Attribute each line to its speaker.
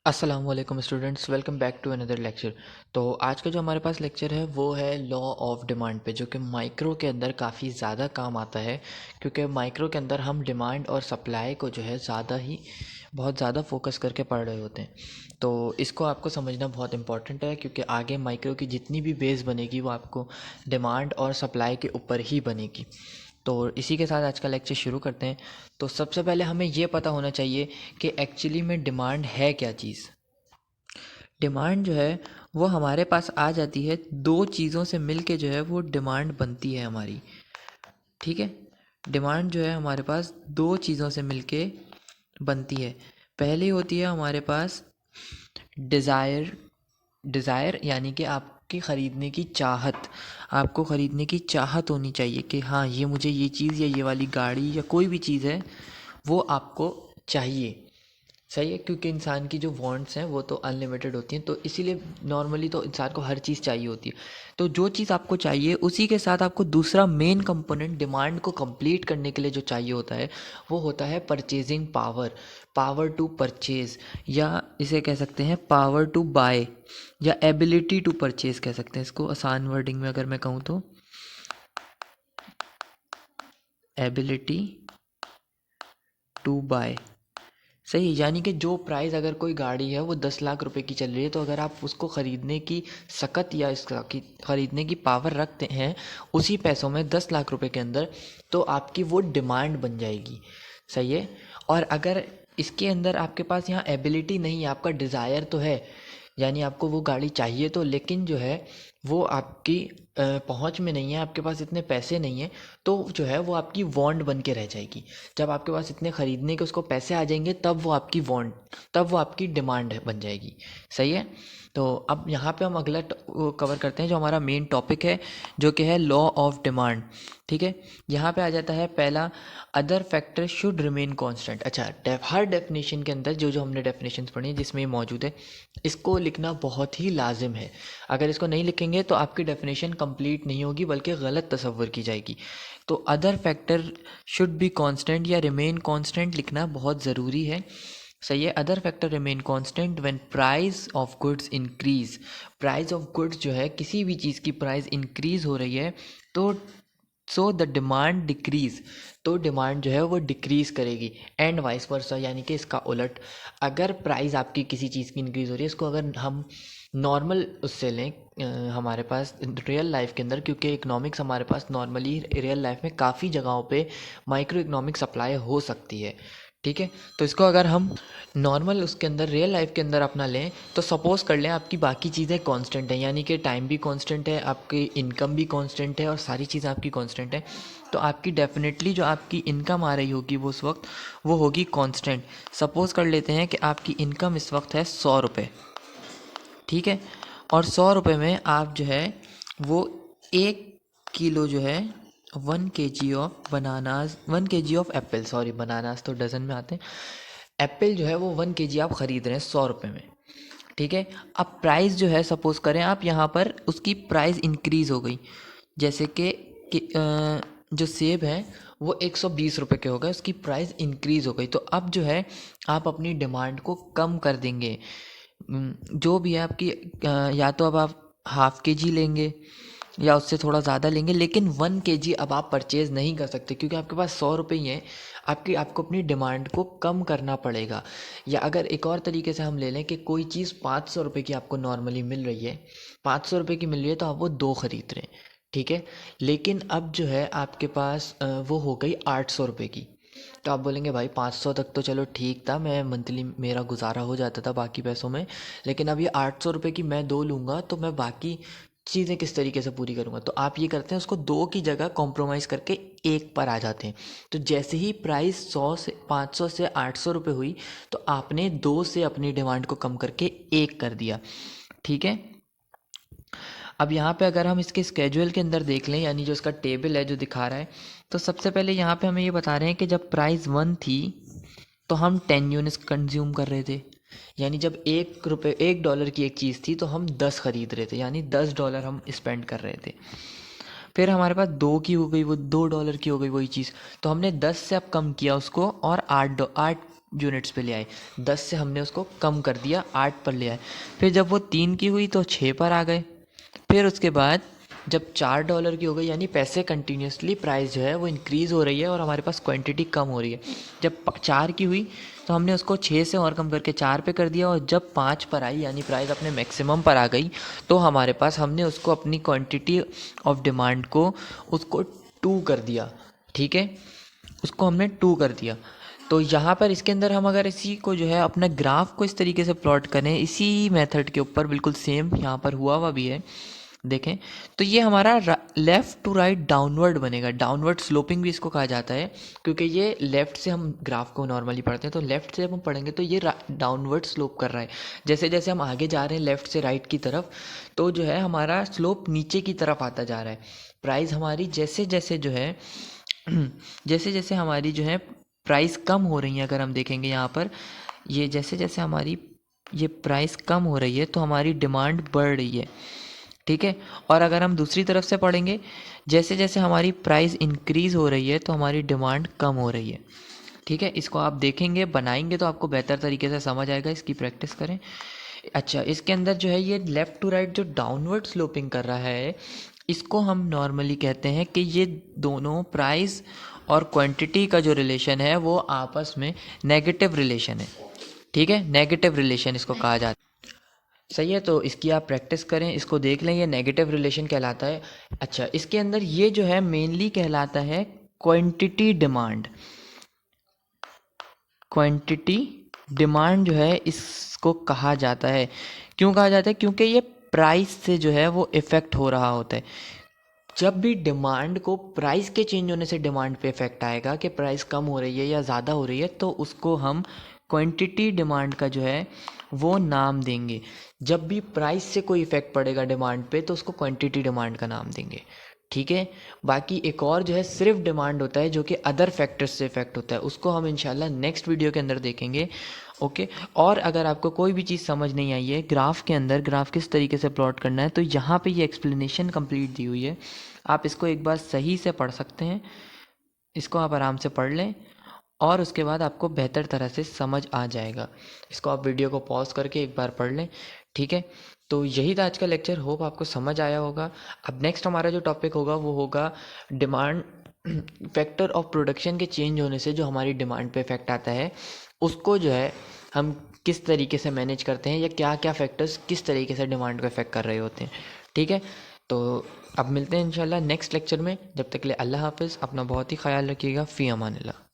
Speaker 1: अस्सलाम वालेकुम students, welcome back to another lecture. तो आज का जो हमारे पास लेक्चर है वो है लॉ ऑफ डिमांड पे, जो कि माइक्रो के अंदर काफ़ी ज़्यादा काम आता है, क्योंकि माइक्रो के अंदर हम डिमांड और सप्लाई को जो है बहुत ज़्यादा फोकस करके पढ़ रहे होते हैं। तो इसको आपको समझना बहुत इंपॉर्टेंट है, क्योंकि आगे माइक्रो की जितनी भी बेस बनेगी वो आपको डिमांड और सप्लाई के ऊपर ही बनेगी। तो इसी के साथ आज का लेक्चर शुरू करते हैं। तो सबसे पहले हमें ये पता होना चाहिए कि एक्चुअली में डिमांड है क्या चीज़। डिमांड जो है वो हमारे पास आ जाती है, दो चीज़ों से मिल के जो है वो डिमांड बनती है हमारी। ठीक है, डिमांड जो है हमारे पास दो चीज़ों से मिल के बनती है। पहली होती है हमारे पास डिज़ायर। डिज़ायर यानी कि आपकी ख़रीदने की चाहत। आपको ख़रीदने की चाहत होनी चाहिए कि हाँ, ये मुझे ये चीज़ या ये वाली गाड़ी या कोई भी चीज़ है वो आपको चाहिए। सही है, क्योंकि इंसान की जो वांट्स हैं वो तो अनलिमिटेड होती हैं, तो इसीलिए नॉर्मली तो इंसान को हर चीज़ चाहिए होती है। तो जो चीज़ आपको चाहिए उसी के साथ आपको दूसरा मेन कंपोनेंट डिमांड को कंप्लीट करने के लिए जो चाहिए होता है वो होता है purchasing power. Power to purchase, या इसे कह सकते हैं पावर टू बाय, या एबिलिटी टू परचेज कह सकते हैं इसको आसान वर्डिंग में अगर मैं कहूँ तो। एबिलिटी टू बाय, सही। यानी कि जो प्राइस अगर कोई गाड़ी है वो 10 लाख रुपए की चल रही है, तो अगर आप उसको ख़रीदने की सकत या इसका की ख़रीदने की पावर रखते हैं उसी पैसों में 10 लाख रुपए के अंदर, तो आपकी वो डिमांड बन जाएगी। सही है। और अगर इसके अंदर आपके पास यहाँ एबिलिटी नहीं है, आपका डिज़ायर तो है, यानी आपको वो गाड़ी चाहिए तो, लेकिन जो है वो आपकी पहुंच में नहीं है, आपके पास इतने पैसे नहीं है, तो जो है वो आपकी वांट बन के रह जाएगी। जब आपके पास इतने ख़रीदने के उसको पैसे आ जाएंगे तब वो आपकी वांट, तब वो आपकी डिमांड बन जाएगी। सही है। तो अब यहाँ पे हम अगला कवर करते हैं जो हमारा मेन टॉपिक है, जो कि है लॉ ऑफ डिमांड। ठीक है, यहाँ पे आ जाता है पहला, other factor should remain constant. अच्छा, हर डेफिनेशन के अंदर जो जो हमने डेफिनेशंस पढ़ी हैं जिसमें ये मौजूद है, इसको लिखना बहुत ही लाजिम है। अगर इसको नहीं लिखेंगे तो आपकी डेफिनेशन कंप्लीट नहीं होगी बल्कि गलत तस्वर की जाएगी। तो other factor should be constant या रिमेन कांस्टेंट लिखना बहुत ज़रूरी है। सही है। Other factor remain constant when price of goods increase. Price of goods जो है, किसी भी चीज़ की प्राइस इंक्रीज हो रही है तो सो द डिमांड डिक्रीज, तो डिमांड जो है वो डिक्रीज करेगी। एंड वाइस वर्सा, यानी कि इसका उलट, अगर प्राइस आपकी किसी चीज़ की इंक्रीज हो रही है, इसको अगर हम नॉर्मल उससे लें, हमारे पास रियल लाइफ के अंदर, क्योंकि इकोनॉमिक्स हमारे पास नॉर्मली रियल लाइफ में काफ़ी जगहों पे माइक्रो इकोनॉमिक सप्लाई हो सकती है। ठीक है, तो इसको अगर हम नॉर्मल उसके अंदर रियल लाइफ के अंदर अपना लें, तो सपोज़ कर लें आपकी बाकी चीज़ें कांस्टेंट हैं, यानी कि टाइम भी कांस्टेंट है, आपकी इनकम भी कांस्टेंट है और सारी चीज़ें आपकी कांस्टेंट है, तो आपकी डेफिनेटली जो आपकी इनकम आ रही होगी वो उस वक्त वो होगी कांस्टेंट। सपोज़ कर लेते हैं कि आपकी इनकम इस वक्त है 100 रुपये। ठीक है, और 100 रुपये में आप जो है वो 1 किलो जो है 1 kg of bananas, 1 kg of Apple, sorry bananas तो डजन में आते हैं, एप्पल जो है वो 1 kg आप ख़रीद रहे हैं 100 रुपये में। ठीक है, अब प्राइस जो है सपोज़ करें आप, यहाँ पर उसकी प्राइस इंक्रीज़ हो गई, जैसे कि जो सेब हैं वो 120 रुपये के हो गए, उसकी प्राइस इंक्रीज़ हो गई, तो अब जो है आप अपनी डिमांड को कम कर देंगे। जो भी है आपकी, या तो अब आप ½ kg लेंगे या उससे थोड़ा ज़्यादा लेंगे, लेकिन 1 kg अब आप परचेज़ नहीं कर सकते, क्योंकि आपके पास 100 रुपये ही हैं। आपको अपनी डिमांड को कम करना पड़ेगा। या अगर एक और तरीके से हम ले लें कि कोई चीज़ 500 रुपये की आपको नॉर्मली मिल रही है, 500 रुपये की मिल रही है, तो आप वो दो खरीद रहे हैं। ठीक है, लेकिन अब जो है आपके पास वो हो गई 800 रुपये की, तो आप बोलेंगे भाई 500 तक तो चलो ठीक था, मैं मंथली मेरा गुजारा हो जाता था बाकी पैसों में, लेकिन अब ये 800 रुपये की मैं दो लूँगा तो मैं बाकी चीज़ें किस तरीके से पूरी करूँगा। तो आप ये करते हैं, उसको दो की जगह कॉम्प्रोमाइज़ करके एक पर आ जाते हैं। तो जैसे ही प्राइस 500 से 800 रुपये हुई, तो आपने दो से अपनी डिमांड को कम करके एक कर दिया। ठीक है, अब यहाँ पे अगर हम इसके स्केड्यूल के अंदर देख लें, यानी जो इसका टेबल है जो दिखा रहा है, तो सबसे पहले यहाँ पे हमें ये बता रहे हैं कि जब प्राइस 1 थी तो हम 10 यूनिट्स कंज्यूम कर रहे थे, यानी जब $1 की एक चीज़ थी तो हम 10 खरीद रहे थे, यानी $10 हम स्पेंड कर रहे थे। फिर हमारे पास 2 की हो गई, वो $2 की हो गई वही चीज़, तो हमने 10 से अब कम किया उसको और यूनिट्स पे ले आए, 10 से हमने उसको कम कर दिया, 8 पर ले आए। फिर जब वो 3 की हुई तो 6 पर आ गए। फिर उसके बाद जब $4 की हो गई, यानी पैसे कंटिन्यूसली प्राइस जो है वो इंक्रीज़ हो रही है और हमारे पास क्वांटिटी कम हो रही है। जब 4 की हुई तो हमने उसको 6 से और कम करके 4 पे कर दिया, और जब 5 पर आई यानी प्राइस अपने मैक्सिमम पर आ गई, तो हमारे पास हमने उसको अपनी क्वांटिटी ऑफ डिमांड को उसको 2 कर दिया। ठीक है, उसको हमने 2 कर दिया। तो यहाँ पर इसके अंदर हम अगर इसी को जो है अपना ग्राफ को इस तरीके से प्लॉट करें, इसी मेथड के ऊपर बिल्कुल सेम यहाँ पर हुआ भी है, देखें तो ये हमारा लेफ़्ट टू राइट डाउनवर्ड बनेगा। डाउनवर्ड स्लोपिंग भी इसको कहा जाता है, क्योंकि ये लेफ़्ट से हम ग्राफ को नॉर्मली पढ़ते हैं, तो लेफ़्ट से जब हम पढ़ेंगे तो ये डाउनवर्ड स्लोप कर रहा है। जैसे जैसे हम आगे जा रहे हैं लेफ़्ट से राइट की तरफ, तो जो है हमारा स्लोप नीचे की तरफ आता जा रहा है। प्राइस हमारी जैसे जैसे जो है जैसे जैसे हमारी जो है प्राइस कम हो रही है, अगर हम देखेंगे यहाँ पर, ये जैसे जैसे हमारी ये प्राइस कम हो रही है तो हमारी डिमांड बढ़ रही है। ठीक है, और अगर हम दूसरी तरफ से पढ़ेंगे, जैसे जैसे हमारी प्राइस इंक्रीज़ हो रही है तो हमारी डिमांड कम हो रही है। ठीक है, इसको आप देखेंगे, बनाएंगे तो आपको बेहतर तरीके से समझ आएगा, इसकी प्रैक्टिस करें। अच्छा, इसके अंदर जो है ये लेफ़्ट टू राइट जो डाउनवर्ड स्लोपिंग कर रहा है, इसको हम नॉर्मली कहते हैं कि ये दोनों प्राइस और क्वांटिटी का जो रिलेशन है वो आपस में नेगेटिव रिलेशन है। ठीक है, नेगेटिव रिलेशन इसको कहा जाता है। सही है, तो इसकी आप प्रैक्टिस करें, इसको देख लें, ये नेगेटिव रिलेशन कहलाता है। अच्छा, इसके अंदर ये जो है मेनली कहलाता है क्वांटिटी डिमांड। क्वांटिटी डिमांड जो है इसको कहा जाता है। क्यों कहा जाता है? क्योंकि ये प्राइस से जो है वो इफ़ेक्ट हो रहा होता है। जब भी डिमांड को प्राइस के चेंज होने से डिमांड पे इफ़ेक्ट आएगा कि प्राइस कम हो रही है या ज़्यादा हो रही है, तो उसको हम क्वांटिटी डिमांड का जो है वो नाम देंगे। जब भी प्राइस से कोई इफ़ेक्ट पड़ेगा डिमांड पे तो उसको क्वांटिटी डिमांड का नाम देंगे। ठीक है, बाकी एक और जो है सिर्फ डिमांड होता है जो कि अदर फैक्टर्स से इफ़ेक्ट होता है, उसको हम इंशाल्लाह नेक्स्ट वीडियो के अंदर देखेंगे। ओके, और अगर आपको कोई भी चीज़ समझ नहीं आई है ग्राफ के अंदर, ग्राफ किस तरीके से प्लॉट करना है, तो यहाँ पे ये एक्सप्लेनेशन कंप्लीट दी हुई है, आप इसको एक बार सही से पढ़ सकते हैं। इसको आप आराम से पढ़ लें और उसके बाद आपको बेहतर तरह से समझ आ जाएगा। इसको आप वीडियो को पॉज करके एक बार पढ़ लें। ठीक है, तो यही था आज का लेक्चर, होप आपको समझ आया होगा। अब नेक्स्ट हमारा जो टॉपिक होगा वो होगा डिमांड फैक्टर ऑफ प्रोडक्शन के चेंज होने से जो हमारी डिमांड पे इफेक्ट आता है, उसको जो है हम किस तरीके से मैनेज करते हैं, या क्या क्या फैक्टर्स किस तरीके से डिमांड को इफेक्ट कर रहे होते हैं। ठीक है, तो अब मिलते हैं इंशाल्लाह नेक्स्ट लेक्चर में। जब तक के लिए अल्लाह हाफ़िज़, अपना बहुत ही ख्याल रखिएगा। फ़ी अमानिल्लाह।